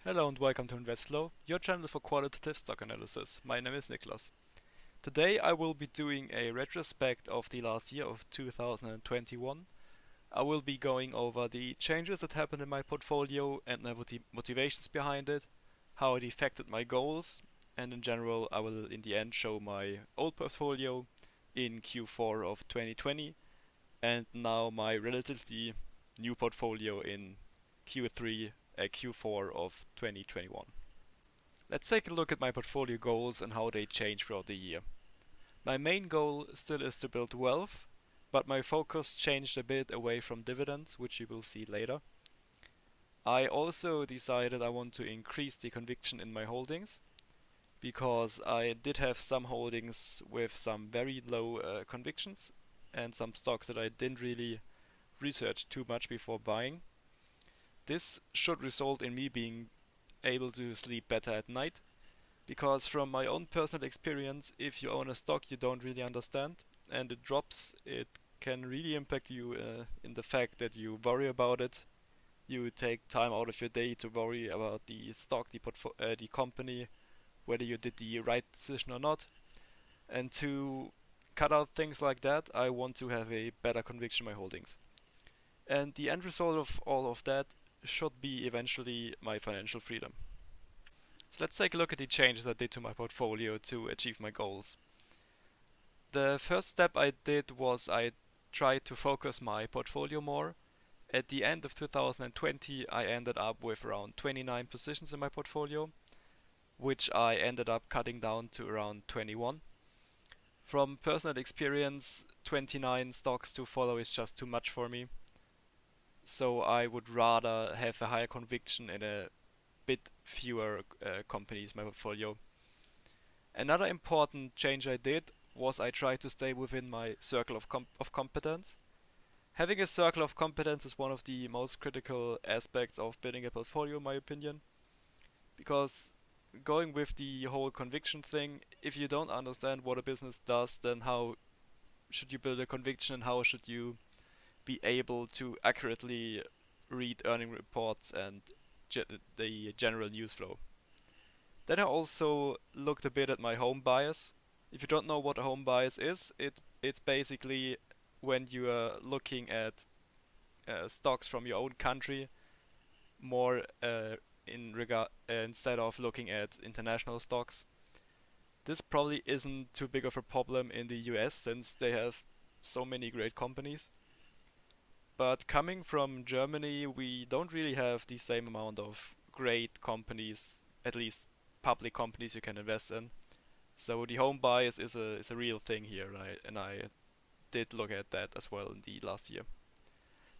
Hello and welcome to InvestFlow, your channel for qualitative stock analysis. My name is Niklas. Today I will be doing a retrospect of the last year of 2021. I will be going over the changes that happened in my portfolio and the motivations behind it, how it affected my goals, and in general I will in the end show my old portfolio in Q4 of 2020 and now my relatively new portfolio in Q4 of 2021. Let's take a look at my portfolio goals and how they change throughout the year. My main goal still is to build wealth, but my focus changed a bit away from dividends, which you will see later. I also decided I want to increase the conviction in my holdings because I did have some holdings with some very low convictions and some stocks that I didn't really research too much before buying. This should result in me being able to sleep better at night because from my own personal experience, if you own a stock you don't really understand and it drops, it can really impact you in the fact that you worry about it. You take time out of your day to worry about the stock, the company, whether you did the right decision or not. And to cut out things like that, I want to have a better conviction in my holdings. And the end result of all of that should be eventually my financial freedom. So let's take a look at the changes I did to my portfolio to achieve my goals. The first step I did was I tried to focus my portfolio more. At the end of 2020, I ended up with around 29 positions in my portfolio, which I ended up cutting down to around 21. From personal experience, 29 stocks to follow is just too much for me. So I would rather have a higher conviction in a bit fewer companies in my portfolio. Another important change I did was I tried to stay within my circle of competence. Having a circle of competence is one of the most critical aspects of building a portfolio, in my opinion, because going with the whole conviction thing, if you don't understand what a business does, then how should you build a conviction and how should you be able to accurately read earning reports and the general news flow? Then I also looked a bit at my home bias. If you don't know what a home bias is, it's basically when you are looking at stocks from your own country more in regard instead of looking at international stocks. This probably isn't too big of a problem in the US since they have so many great companies. But coming from Germany, we don't really have the same amount of great companies, at least public companies you can invest in. So the home bias is a real thing here, and I did look at that as well in the last year.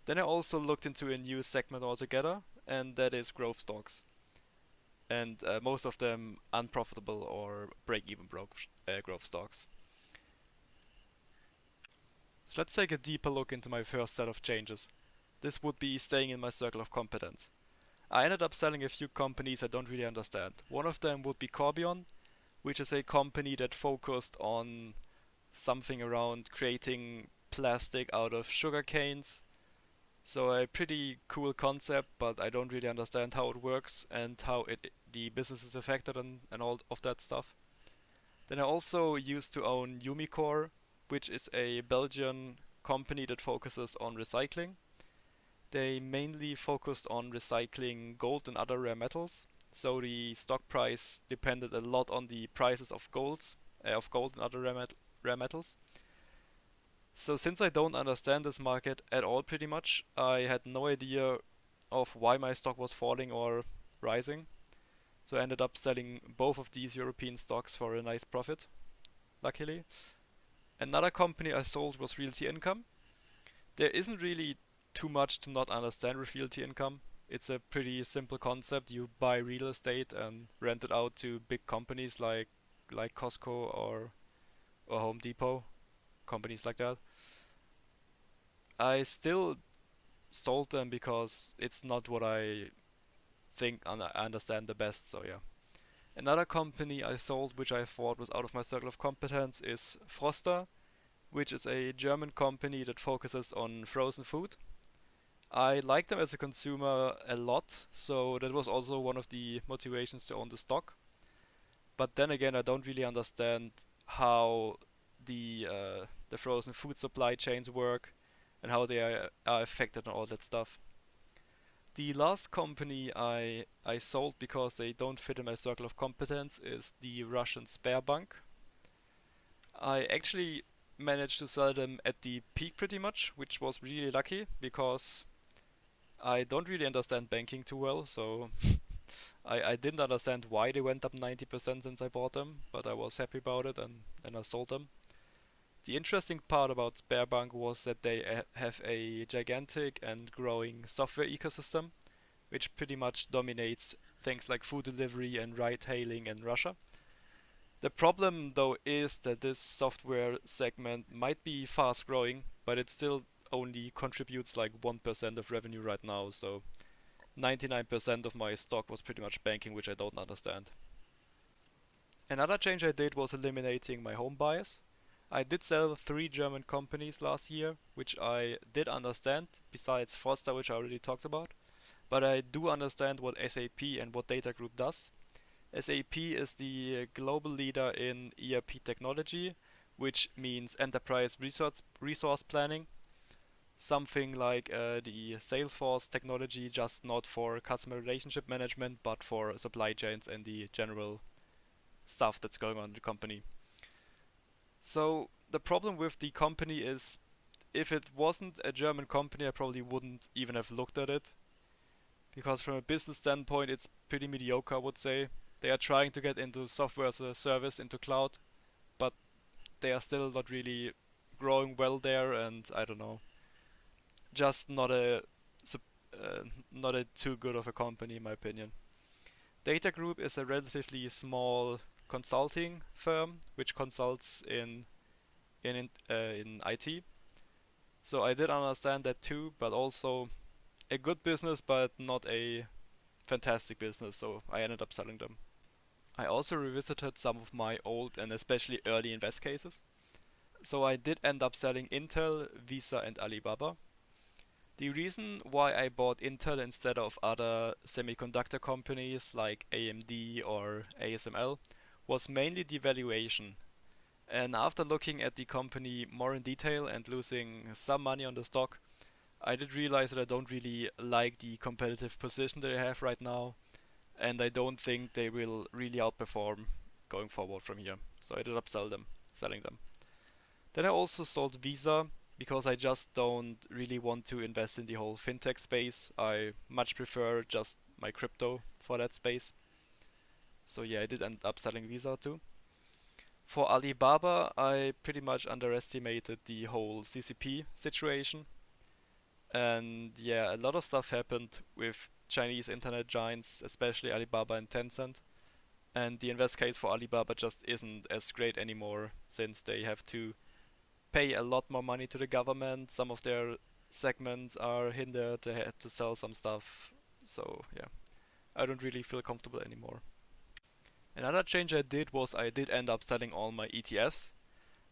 Then I also looked into a new segment altogether, and that is growth stocks, and most of them unprofitable or break-even growth stocks. So let's take a deeper look into my first set of changes. This would be staying in my circle of competence. I ended up selling a few companies I don't really understand. One of them would be Corbion, which is a company that focused on something around creating plastic out of sugar canes. So a pretty cool concept, but I don't really understand how it works and how the business is affected and all of that stuff. Then I also used to own Umicore, which is a Belgian company that focuses on recycling. They mainly focused on recycling gold and other rare metals. So the stock price depended a lot on the prices of gold and other rare metals. So since I don't understand this market at all pretty much, I had no idea of why my stock was falling or rising. So I ended up selling both of these European stocks for a nice profit, luckily. Another company I sold was Realty Income. There isn't really too much to not understand with Realty Income. It's a pretty simple concept. You buy real estate and rent it out to big companies like Costco or Home Depot, companies like that. I still sold them because it's not what I think and I understand the best. So yeah. Another company I sold, which I thought was out of my circle of competence, is Froster, which is a German company that focuses on frozen food. I like them as a consumer a lot, so that was also one of the motivations to own the stock. But then again, I don't really understand how the frozen food supply chains work and how they are affected and all that stuff. The last company I sold because they don't fit in my circle of competence is the Russian Sberbank. I actually managed to sell them at the peak pretty much, which was really lucky because I don't really understand banking too well, so I didn't understand why they went up 90% since I bought them, but I was happy about it and I sold them. The interesting part about Sberbank was that they have a gigantic and growing software ecosystem, which pretty much dominates things like food delivery and ride hailing in Russia. The problem, though, is that this software segment might be fast growing, but it still only contributes like 1% of revenue right now, so 99% of my stock was pretty much banking, which I don't understand. Another change I did was eliminating my home bias. I did sell three German companies last year, which I did understand, besides Forster, which I already talked about. But I do understand what SAP and what Data Group does. SAP is the global leader in ERP technology, which means enterprise resource planning. Something like the Salesforce technology, just not for customer relationship management, but for supply chains and the general stuff that's going on in the company. So the problem with the company is if it wasn't a German company, I probably wouldn't even have looked at it. Because from a business standpoint, it's pretty mediocre, I would say. They are trying to get into software as a service, into cloud, but they are still not really growing well there, and I don't know, just not a too good of a company in my opinion. Data Group is a relatively small consulting firm which consults in IT. So I did understand that too, but also a good business, but not a fantastic business. So I ended up selling them. I also revisited some of my old and especially early invest cases. So I did end up selling Intel, Visa, and Alibaba. The reason why I bought Intel instead of other semiconductor companies like AMD or ASML was mainly the valuation. And after looking at the company more in detail and losing some money on the stock, I did realize that I don't really like the competitive position that they have right now, and I don't think they will really outperform going forward from here. So I ended up selling them. Then I also sold Visa because I just don't really want to invest in the whole fintech space. I much prefer just my crypto for that space. So yeah, I did end up selling Visa too. For Alibaba, I pretty much underestimated the whole CCP situation. And yeah, a lot of stuff happened with Chinese internet giants, especially Alibaba and Tencent. And the invest case for Alibaba just isn't as great anymore since they have to pay a lot more money to the government. Some of their segments are hindered. They had to sell some stuff. So yeah, I don't really feel comfortable anymore. Another change I did was I did end up selling all my ETFs.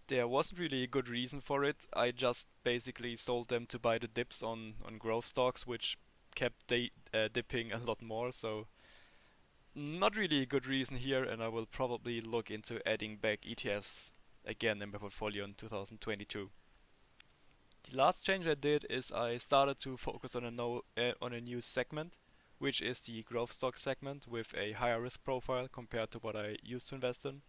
There wasn't really a good reason for it. I just basically sold them to buy the dips on growth stocks, which kept dipping a lot more. So not really a good reason here, and I will probably look into adding back ETFs again in my portfolio in 2022. The last change I did is I started to focus on on a new segment, which is the growth stock segment with a higher risk profile compared to what I used to invest in.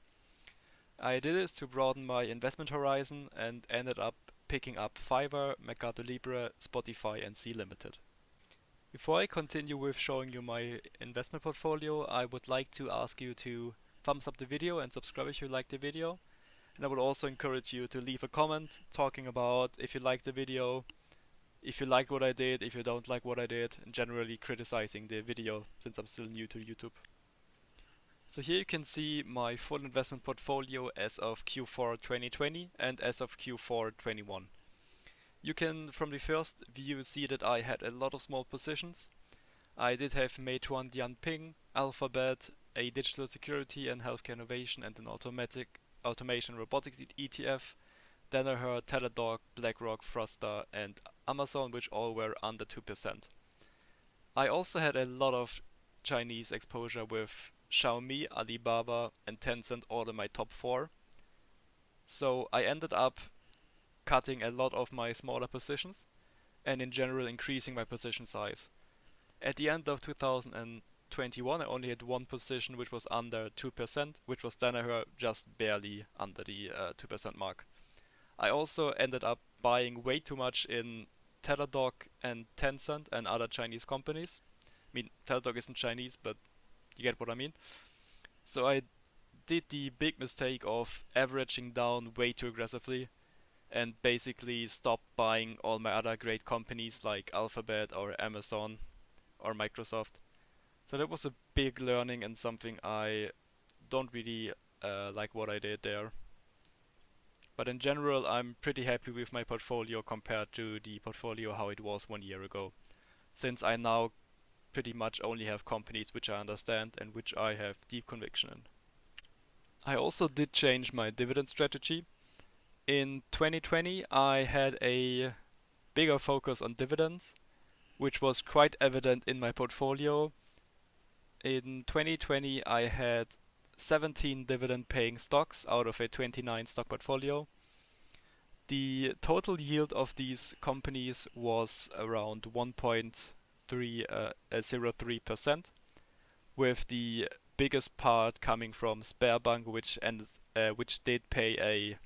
I did this to broaden my investment horizon and ended up picking up Fiverr, Mercado Libre, Spotify, and C Limited. Before I continue with showing you my investment portfolio, I would like to ask you to thumbs up the video and subscribe if you like the video. And I would also encourage you to leave a comment talking about if you like the video, if you liked what I did, if you don't like what I did, and generally criticizing the video since I'm still new to YouTube. So here you can see my full investment portfolio as of Q4 2020 and as of Q4 21. You can from the first view see that I had a lot of small positions. I did have Meituan Dianping, Alphabet, a digital security and healthcare innovation and an automation robotics ETF. Then I heard Teladoc, BlackRock, Froster and Amazon, which all were under 2%. I also had a lot of Chinese exposure with Xiaomi, Alibaba, and Tencent, all in my top four. So I ended up cutting a lot of my smaller positions and in general increasing my position size. At the end of 2021, I only had one position which was under 2%, which was Danaher, just barely under the 2% mark. I also ended up buying way too much in Teladoc and Tencent and other Chinese companies. I mean, Teladoc isn't Chinese, but you get what I mean. So I did the big mistake of averaging down way too aggressively and basically stopped buying all my other great companies like Alphabet or Amazon or Microsoft. So that was a big learning and something I don't really like what I did there. But in general, I'm pretty happy with my portfolio compared to the portfolio how it was 1 year ago, since I now pretty much only have companies which I understand and which I have deep conviction in. I also did change my dividend strategy. In 2020, I had a bigger focus on dividends, which was quite evident in my portfolio. In 2020, I had 17 dividend paying stocks out of a 29 stock portfolio. The total yield of these companies was around 1.303%, with the biggest part coming from Sberbank, which did pay a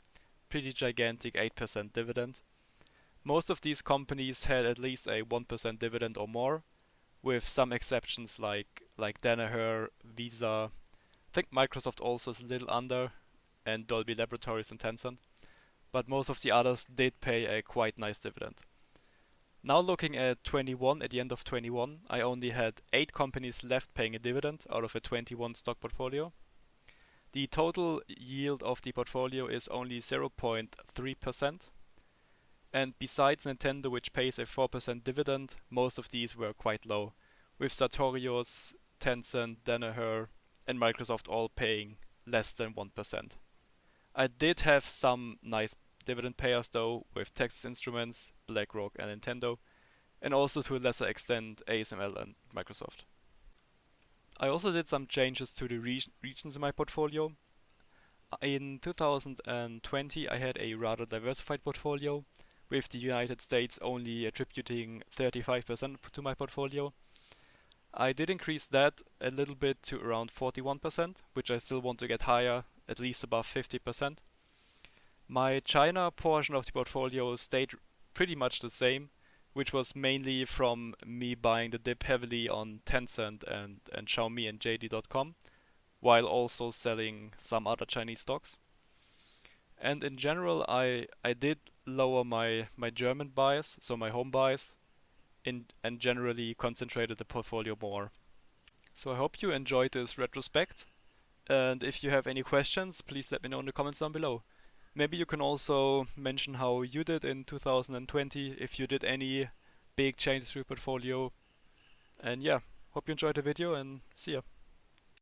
pretty gigantic 8% dividend. Most of these companies had at least a 1% dividend or more, with some exceptions like Danaher, Visa. I think Microsoft also is a little under, and Dolby Laboratories and Tencent. But most of the others did pay a quite nice dividend. Now looking at 21, at the end of 21, I only had 8 companies left paying a dividend out of a 21 stock portfolio. The total yield of the portfolio is only 0.3%. And besides Nintendo, which pays a 4% dividend, most of these were quite low, with Sartorius, Tencent, Danaher, and Microsoft all paying less than 1%. I did have some nice dividend payers though, with Texas Instruments, BlackRock, and Nintendo, and also to a lesser extent ASML and Microsoft. I also did some changes to the regions in my portfolio. In 2020, I had a rather diversified portfolio, with the United States only attributing 35% to my portfolio. I did increase that a little bit to around 41%, which I still want to get higher, at least above 50%. My China portion of the portfolio stayed pretty much the same, which was mainly from me buying the dip heavily on Tencent and Xiaomi and JD.com, while also selling some other Chinese stocks. And in general, I did lower my German buys, so my home buys, and generally concentrated the portfolio more. So I hope you enjoyed this retrospect. And if you have any questions, please let me know in the comments down below. Maybe you can also mention how you did in 2020, if you did any big changes to your portfolio. And yeah, hope you enjoyed the video and see ya.